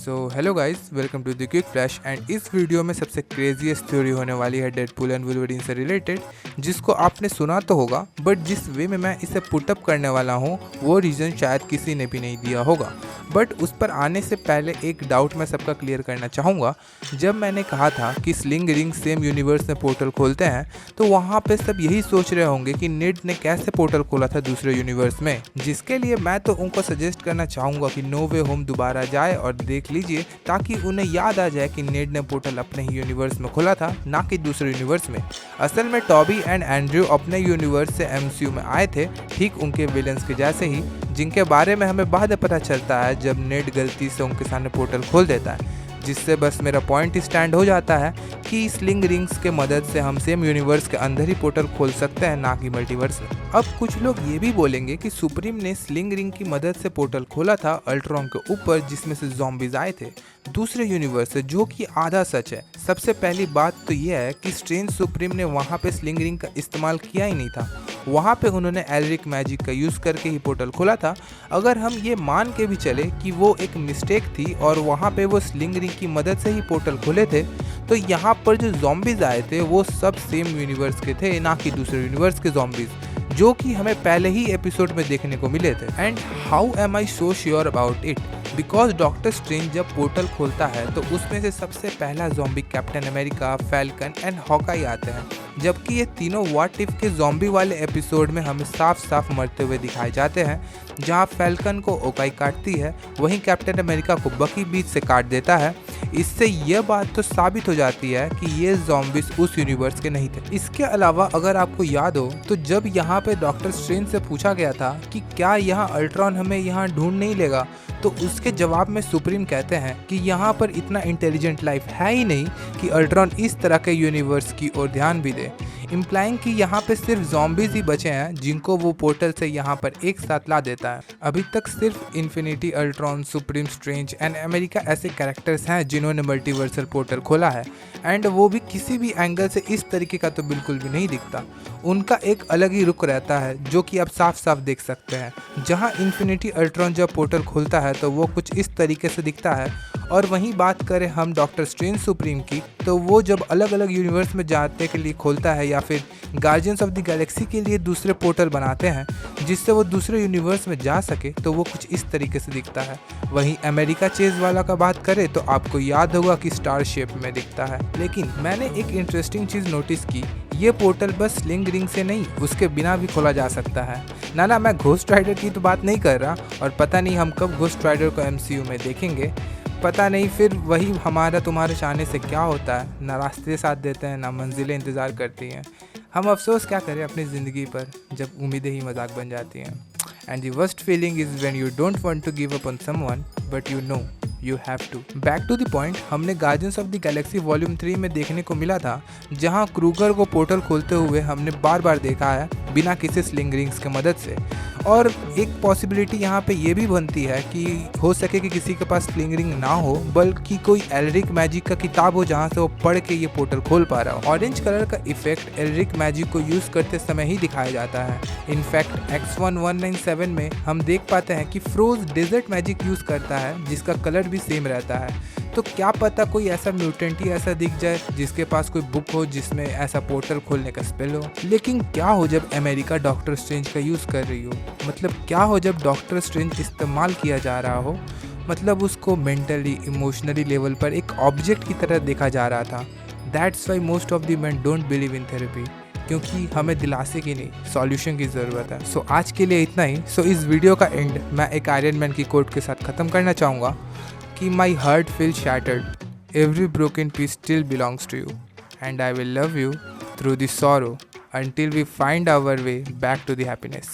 Hello guys, welcome to the quick flash. And इस video में सबसे क्रेजीएस्ट थ्योरी होने वाली है डेडपूल एंड वुल्वरीन से रिलेटेड, जिसको आपने सुना तो होगा, बट जिस वे में मैं इसे पुटअप करने वाला हूँ वो रीज़न शायद किसी ने भी नहीं दिया होगा। बट उस पर आने से पहले एक डाउट मैं सबका क्लियर करना चाहूँगा। जब मैंने कहा था कि स्लिंग रिंग सेम यूनिवर्स में पोर्टल खोलते हैं, तो वहाँ पे सब यही सोच रहे होंगे कि नेड ने कैसे पोर्टल खोला था दूसरे यूनिवर्स में, जिसके लिए मैं तो उनको सजेस्ट करना चाहूँगा कि नो वे होम दोबारा जाए और देख लीजिए, ताकि उन्हें याद आ जाए कि नेड ने पोर्टल अपने ही यूनिवर्स में खोला था, ना कि दूसरे यूनिवर्स में। असल में टॉबी एंड एंड्रयू अपने यूनिवर्स से एमसीयू में आए थे, ठीक उनके विलेंस के जैसे ही, जिनके बारे में हमें बाद में पता चलता है जब नेड गलती से उनके सामने पोर्टल खोल देता है। जिससे बस मेरा पॉइंट स्टैंड हो जाता है कि स्लिंग रिंग्स के मदद से हम सेम यूनिवर्स के अंदर ही पोर्टल खोल सकते हैं, ना कि मल्टीवर्स में। अब कुछ लोग ये भी बोलेंगे कि सुप्रीम ने स्लिंग रिंग की मदद से पोर्टल खोला था अल्ट्रॉन के ऊपर, जिसमें से ज़ॉम्बीज आए थे दूसरे यूनिवर्स से, जो कि आधा सच है। सबसे पहली बात तो यह है कि स्ट्रेंज सुप्रीम ने वहाँ पे स्लिंग रिंग का इस्तेमाल किया ही नहीं था। वहाँ पे उन्होंने एलरिक मैजिक का यूज़ करके ही पोर्टल खोला था। अगर हम ये मान के भी चले कि वो एक मिस्टेक थी और वहाँ पे वो स्लिंग रिंग की मदद से ही पोर्टल खोले थे, तो यहाँ पर जो ज़ॉम्बीज आए थे वो सब सेम यूनिवर्स के थे, ना कि दूसरे यूनिवर्स के ज़ॉम्बीज, जो कि हमें पहले ही एपिसोड में देखने को मिले थे। And how am I so sure about it? Because doctor strange जब पोर्टल खोलता है तो उसमें से सबसे पहला zombie captain America, falcon and Hawkeye आते हैं, जबकि ये तीनों व्हाट इफ के ज़ॉम्बी वाले एपिसोड में हमें साफ साफ मरते हुए दिखाए जाते हैं। जहाँ फैल्कन को ओकाई काटती है, वहीं कैप्टन अमेरिका को बकी बीच से काट देता है। इससे यह बात तो साबित हो जाती है कि ये ज़ॉम्बीज उस यूनिवर्स के नहीं थे। इसके अलावा अगर आपको याद हो तो जब यहाँ पे डॉक्टर स्ट्रेंज से पूछा गया था कि क्या यहाँ अल्ट्रॉन हमें यहाँ ढूंढ नहीं लेगा, तो उसके जवाब में सुप्रीम कहते हैं कि यहाँ पर इतना इंटेलिजेंट लाइफ है ही नहीं कि अल्ट्रॉन इस तरह के यूनिवर्स की ओर ध्यान भी दे, इम्प्लाइंग कि यहाँ पे सिर्फ ज़ॉम्बीज ही बचे हैं जिनको वो पोर्टल से यहाँ पर एक साथ ला देता है। अभी तक सिर्फ infinity, Ultron, supreme, strange and America ऐसे कैरेक्टर्स हैं जिन्होंने मल्टीवर्सल पोर्टल खोला है, एंड वो भी किसी भी एंगल से इस तरीके का तो बिल्कुल भी नहीं दिखता। उनका एक अलग ही रुख रहता है, जो कि आप साफ साफ देख सकते हैं। जहाँ इन्फिनिटी अल्ट्रॉन जब पोर्टल खोलता है तो वो कुछ इस तरीके से दिखता है, और वहीं बात करें हम डॉक्टर स्ट्रेंज सुप्रीम की, तो वो जब अलग अलग यूनिवर्स में जाने के लिए खोलता है या फिर गार्जियंस ऑफ द गैलेक्सी के लिए दूसरे पोर्टल बनाते हैं जिससे वो दूसरे यूनिवर्स में जा सके, तो वो कुछ इस तरीके से दिखता है। वहीं अमेरिका चेज वाला का बात करें तो आपको याद होगा कि स्टार शेप में दिखता है। लेकिन मैंने एक इंटरेस्टिंग चीज़ नोटिस की, ये पोर्टल बस स्लिंग रिंग से नहीं, उसके बिना भी खोला जा सकता है। ना मैं घोस्ट राइडर की तो बात नहीं कर रहा, और पता नहीं हम कब घोस्ट राइडर को एमसीयू में देखेंगे। पता नहीं फिर वही हमारा तुम्हारे चाहने से क्या होता है, ना रास्ते साथ देते हैं, ना मंजिलें इंतज़ार करती हैं। हम अफसोस क्या करें अपनी ज़िंदगी पर जब उम्मीदें ही मजाक बन जाती हैं। And the worst feeling is when you don't want to give up on someone but you know you have to. Back to the point, हमने guardians of the galaxy volume 3 में देखने को मिला था, जहां क्रूगर को पोर्टल खोलते हुए हमने बार बार देखा है बिना किसी स्लिंग रिंग्स की मदद से। और एक पॉसिबिलिटी यहाँ पे ये भी बनती है कि हो सके कि किसी के पास स्लिंग रिंग ना हो, बल्कि कोई एलरिक मैजिक का किताब हो जहाँ से वो पढ़ के ये पोर्टल खोल पा रहा हो। ऑरेंज कलर का इफेक्ट एलरिक मैजिक को यूज़ करते समय ही दिखाया जाता है। इनफैक्ट X1197 में हम देख पाते हैं कि फ्रोज डेजर्ट मैजिक यूज़ करता है, जिसका कलर भी सेम रहता है। तो क्या पता कोई ऐसा म्यूटेंट ही ऐसा दिख जाए जिसके पास कोई बुक हो जिसमें ऐसा पोर्टल खोलने का स्पेल हो। लेकिन क्या हो जब अमेरिका डॉक्टर स्ट्रेंज का यूज़ कर रही हो? मतलब क्या हो जब डॉक्टर स्ट्रेंज इस्तेमाल किया जा रहा हो? मतलब उसको मेंटली, इमोशनली लेवल पर एक ऑब्जेक्ट की तरह देखा जा रहा था। That's why most of the main don't believe in therapy, क्योंकि हमें दिलासे की नहीं, सॉल्यूशन की ज़रूरत है। सो आज के लिए इतना ही। सो इस वीडियो का एंड मैं एक आयरन मैन की कोट के साथ ख़त्म करना चाहूँगा कि my heart feels shattered, every broken piece still belongs to you, and I will love you through the sorrow until we find our way back to the happiness.